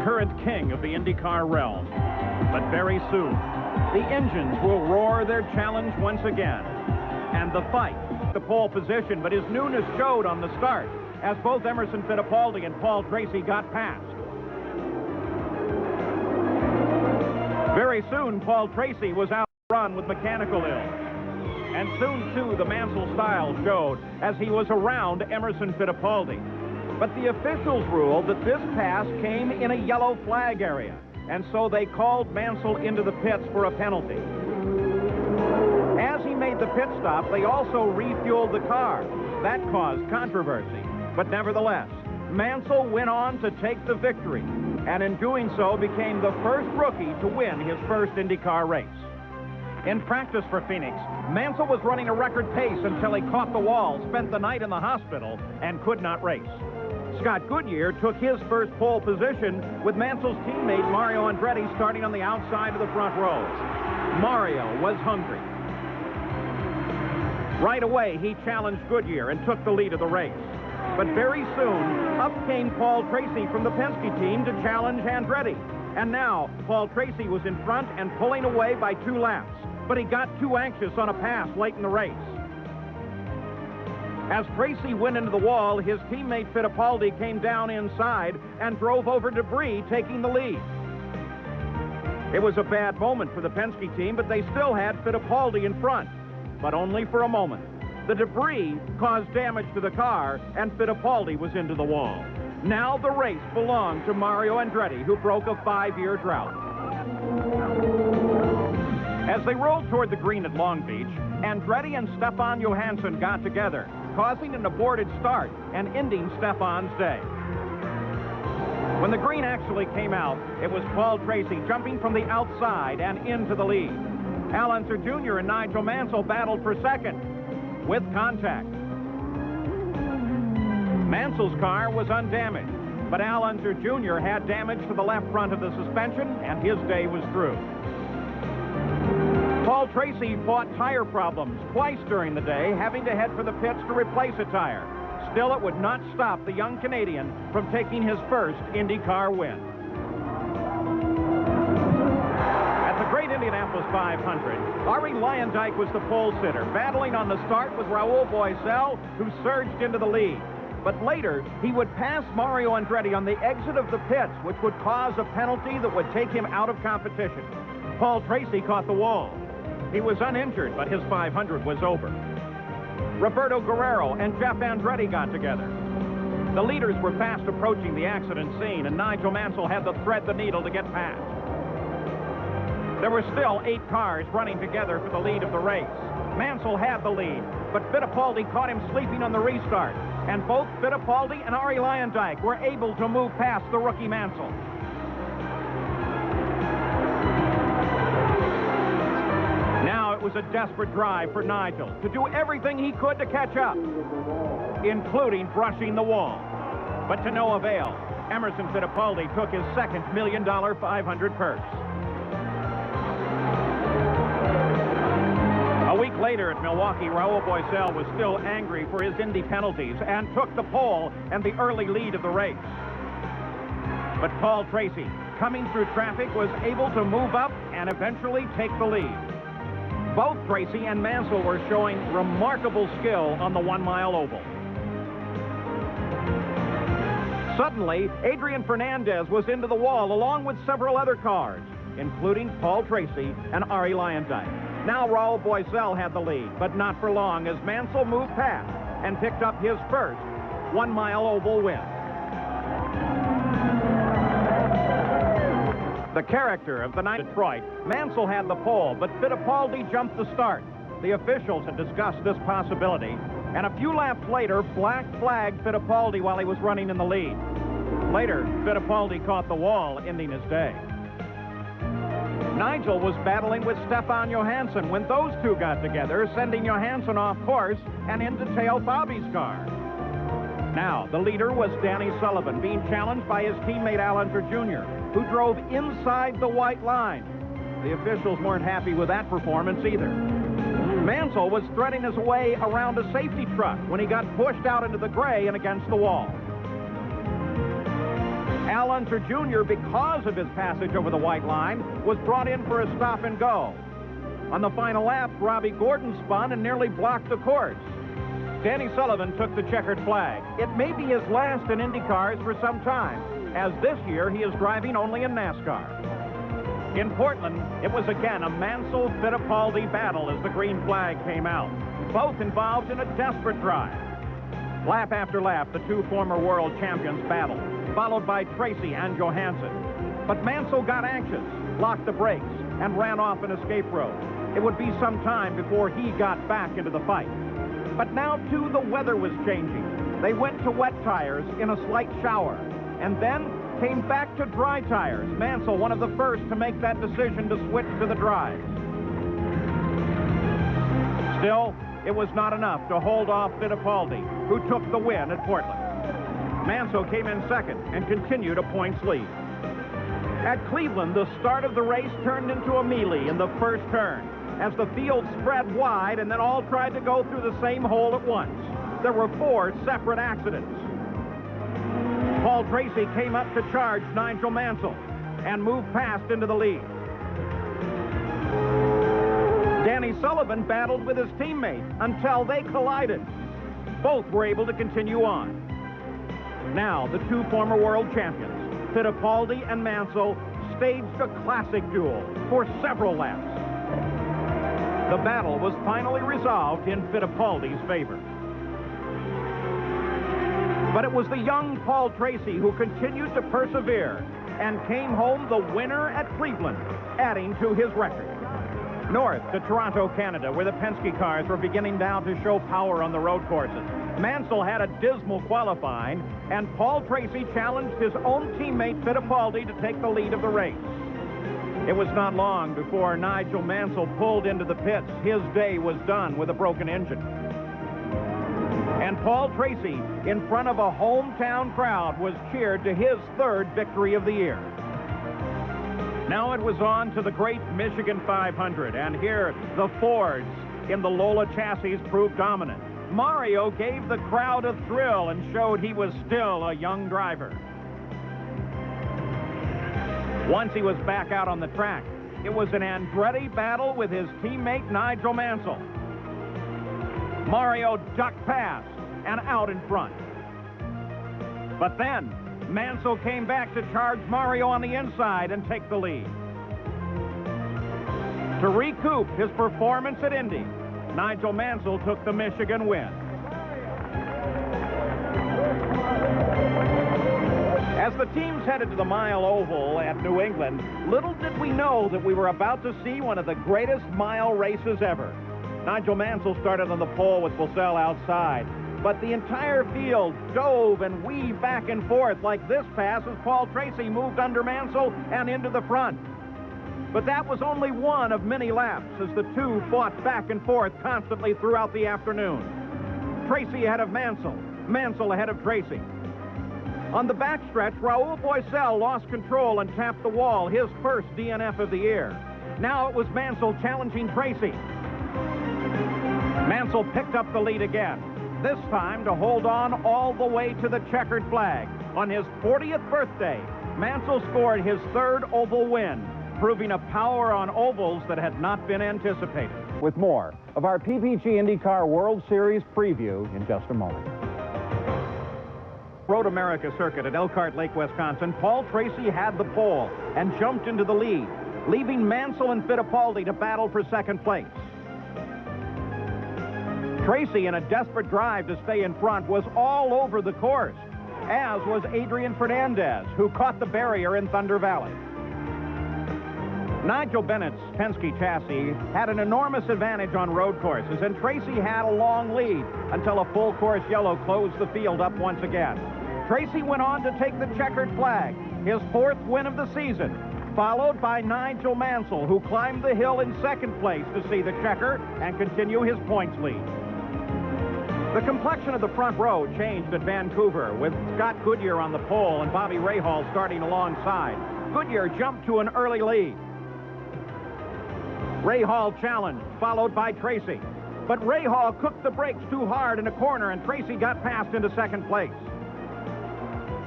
current king of the Indycar realm. But very soon, the engines will roar their challenge once again. And the fight, the pole position, but his newness showed on the start as both Emerson Fittipaldi and Paul Tracy got past. Very soon, Paul Tracy was outrun with mechanical ills. And soon, too, the Mänselll style showed as he was around Emerson Fittipaldi. But the officials ruled that this pass came in a yellow flag area, and so they called Mänselll into the pits for a penalty. As he made the pit stop, they also refueled the car. That caused controversy. But nevertheless, Mänselll went on to take the victory, and in doing so became the first rookie to win his first IndyCar race. In practice for Phoenix, Mänselll was running a record pace until he caught the wall, spent the night in the hospital, and could not race. Scott Goodyear took his first pole position with Mansell's teammate Mario Andretti starting on the outside of the front rows. Mario was hungry. Right away, he challenged Goodyear and took the lead of the race. But very soon, up came Paul Tracy from the Penske team to challenge Andretti. And now, Paul Tracy was in front and pulling away by 2 laps. But he got too anxious on a pass late in the race. As Tracy went into the wall, his teammate Fittipaldi came down inside and drove over debris, taking the lead. It was a bad moment for the Penske team, but they still had Fittipaldi in front, but only for a moment. The debris caused damage to the car, and Fittipaldi was into the wall. Now the race belonged to Mario Andretti, who broke a 5-year drought. As they rolled toward the green at Long Beach, Andretti and Stefan Johansson got together, causing an aborted start and ending Stefan's day. When the green actually came out, it was Paul Tracy jumping from the outside and into the lead. Al Unser Jr. and Nigel Mansell battled for second, with contact. Mansell's car was undamaged, but Al Unser Jr. had damage to the left front of the suspension, and his day was through. Paul Tracy fought tire problems twice during the day, having to head for the pits to replace a tire. Still, it would not stop the young Canadian from taking his first IndyCar win. At the Great Indianapolis 500, Arie Luyendyk was the pole sitter, battling on the start with Raoul Boesel, who surged into the lead. But later, he would pass Mario Andretti on the exit of the pits, which would cause a penalty that would take him out of competition. Paul Tracy caught the wall. He was uninjured, but his 500 was over. Roberto Guerrero and Jeff Andretti got together. The leaders were fast approaching the accident scene, and Nigel Mansell had to thread the needle to get past. There were still 8 cars running together for the lead of the race. Mansell had the lead, but Fittipaldi caught him sleeping on the restart, and both Fittipaldi and Arie Luyendyk were able to move past the rookie Mansell. Now it was a desperate drive for Nigel to do everything he could to catch up, including brushing the wall. But to no avail, Emerson Fittipaldi took his second $1 million 500 purse. A week later at Milwaukee, Raoul Boesel was still angry for his Indy penalties and took the pole and the early lead of the race. But Paul Tracy, coming through traffic, was able to move up and eventually take the lead. Both Tracy and Mansell were showing remarkable skill on the 1-mile oval. Suddenly, Adrian Fernandez was into the wall along with several other cars, including Paul Tracy and Arie Luyendyk. Now Raoul Boesel had the lead, but not for long, as Mansell moved past and picked up his first 1-mile oval win. The character of the night at Detroit, Mansell had the pole, but Fittipaldi jumped the start. The officials had discussed this possibility, and a few laps later, black flagged Fittipaldi while he was running in the lead. Later, Fittipaldi caught the wall, ending his day. Nigel was battling with Stefan Johansson when those two got together, sending Johansson off course and in to tail Bobby's car. Now, the leader was Danny Sullivan, being challenged by his teammate Al Unser Jr., who drove inside the white line. The officials weren't happy with that performance either. Mansell was threading his way around a safety truck when he got pushed out into the gray and against the wall. Al Unser Jr., because of his passage over the white line, was brought in for a stop and go. On the final lap, Robbie Gordon spun and nearly blocked the course. Danny Sullivan took the checkered flag. It may be his last in Indycars for some time, as this year he is driving only in NASCAR. In Portland, it was again a Mansell-Fittipaldi battle as the green flag came out. Both involved in a desperate drive. Lap after lap, the two former world champions battled, followed by Tracy and Johansson. But Mansell got anxious, locked the brakes, and ran off an escape road. It would be some time before he got back into the fight. But now, too, the weather was changing. They went to wet tires in a slight shower, and then came back to dry tires. Mansell, one of the first to make that decision to switch to the dries. Still, it was not enough to hold off Fittipaldi, who took the win at Portland. Mansell came in second and continued a points lead. At Cleveland, the start of the race turned into a melee in the first turn, as the field spread wide and then all tried to go through the same hole at once. There were 4 separate accidents. Paul Tracy came up to charge Nigel Mansell and moved past into the lead. Danny Sullivan battled with his teammate until they collided. Both were able to continue on. Now, the two former world champions, Fittipaldi and Mansell, staged a classic duel for several laps. The battle was finally resolved in Fittipaldi's favor. But it was the young Paul Tracy who continued to persevere and came home the winner at Cleveland, adding to his record. North to Toronto, Canada, where the Penske cars were beginning now to show power on the road courses. Mansell had a dismal qualifying, and Paul Tracy challenged his own teammate Fittipaldi to take the lead of the race. It was not long before Nigel Mansell pulled into the pits. His day was done with a broken engine. And Paul Tracy, in front of a hometown crowd, was cheered to his 3rd victory of the year. Now it was on to the great Michigan 500, and here the Fords in the Lola chassis proved dominant. Mario gave the crowd a thrill and showed he was still a young driver. Once he was back out on the track, it was an Andretti battle with his teammate Nigel Mansell. Mario ducked past and out in front. But then Mansell came back to charge Mario on the inside and take the lead. To recoup his performance at Indy, Nigel Mansell took the Michigan win. As the teams headed to the Mile Oval at New England, little did we know that we were about to see one of the greatest mile races ever. Nigel Mansell started on the pole with Moselle outside, but the entire field dove and weaved back and forth like this pass as Paul Tracy moved under Mansell and into the front. But that was only one of many laps as the two fought back and forth constantly throughout the afternoon. Tracy ahead of Mansell, Mansell ahead of Tracy. On the backstretch, Raoul Boisel lost control and tapped the wall, his first DNF of the year. Now it was Mansell challenging Tracy. Mansell picked up the lead again, this time to hold on all the way to the checkered flag. On his 40th birthday, Mansell scored his 3rd oval win, proving a power on ovals that had not been anticipated. With more of our PPG IndyCar World Series preview in just a moment. Road America circuit at Elkhart Lake, Wisconsin, Paul Tracy had the pole and jumped into the lead, leaving Mansell and Fittipaldi to battle for 2nd place. Tracy, in a desperate drive to stay in front, was all over the course, as was Adrian Fernandez, who caught the barrier in Thunder Valley. Nigel Bennett's Penske chassis had an enormous advantage on road courses, and Tracy had a long lead until a full course yellow closed the field up once again. Tracy went on to take the checkered flag, his 4th win of the season, followed by Nigel Mansell, who climbed the hill in 2nd place to see the checker and continue his points lead. The complexion of the front row changed at Vancouver, with Scott Goodyear on the pole and Bobby Rahal starting alongside. Goodyear jumped to an early lead. Rahal challenged, followed by Tracy. But Rahal cooked the brakes too hard in a corner, and Tracy got past into 2nd place.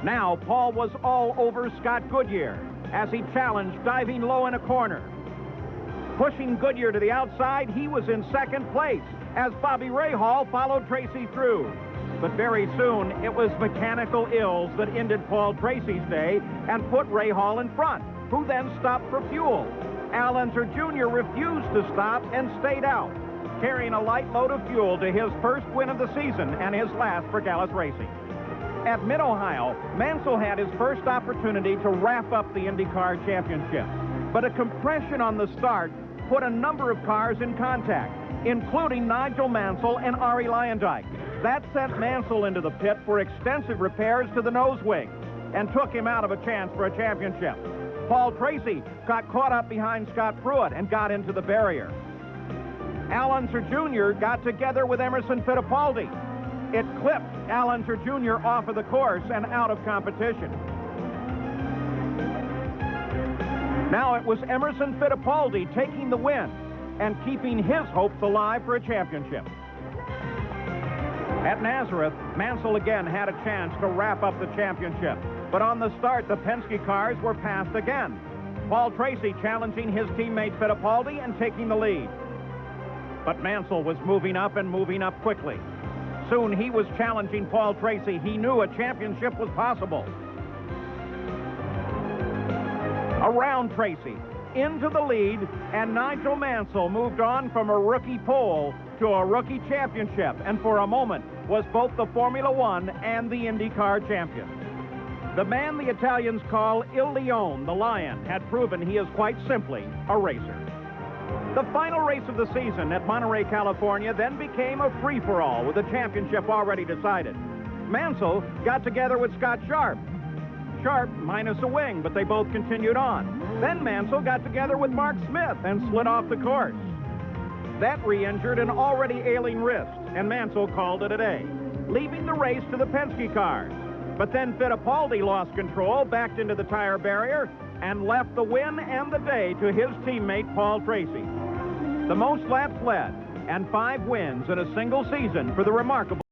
Now, Paul was all over Scott Goodyear as he challenged, diving low in a corner. Pushing Goodyear to the outside, he was in second place as Bobby Rahal followed Tracy through. But very soon, it was mechanical ills that ended Paul Tracy's day and put Rahal in front, who then stopped for fuel. Al Unser Jr. refused to stop and stayed out, carrying a light load of fuel to his first win of the season and his last for Gallus Racing. At Mid-Ohio, Mänsell had his first opportunity to wrap up the Indycar championship. But a compression on the start put a number of cars in contact, including Nigel Mansell and Arie Luyendyk. That sent Mänsell into the pit for extensive repairs to the nose wing and took him out of a chance for a championship. Paul Tracy got caught up behind Scott Pruitt and got into the barrier. Al Unser Jr. got together with Emerson Fittipaldi. It clipped Al Unser Jr. off of the course and out of competition. Now it was Emerson Fittipaldi taking the win and keeping his hopes alive for a championship. At Nazareth, Mänsell again had a chance to wrap up the championship. But on the start, the Penske cars were passed again. Paul Tracy challenging his teammate Fittipaldi and taking the lead. But Mänsell was moving up and moving up quickly. Soon he was challenging Paul Tracy. He knew a championship was possible. Around Tracy, into the lead, and Nigel Mansell moved on from a rookie pole to a rookie championship, and for a moment was both the Formula One and the Indycar champion. The man the Italians call Il Leone, the Lion, had proven he is quite simply a racer. The final race of the season at Monterey, California, then became a free-for-all with the championship already decided. Mänsell got together with Scott Sharp. Sharp minus a wing, but they both continued on. Then Mänsell got together with Mark Smith and slid off the course. That re-injured an already ailing wrist, and Mänsell called it a day, leaving the race to the Penske cars. But then Fittipaldi lost control, backed into the tire barrier, and left the win and the day to his teammate Paul Tracy. The most laps led and 5 wins in a single season for the remarkable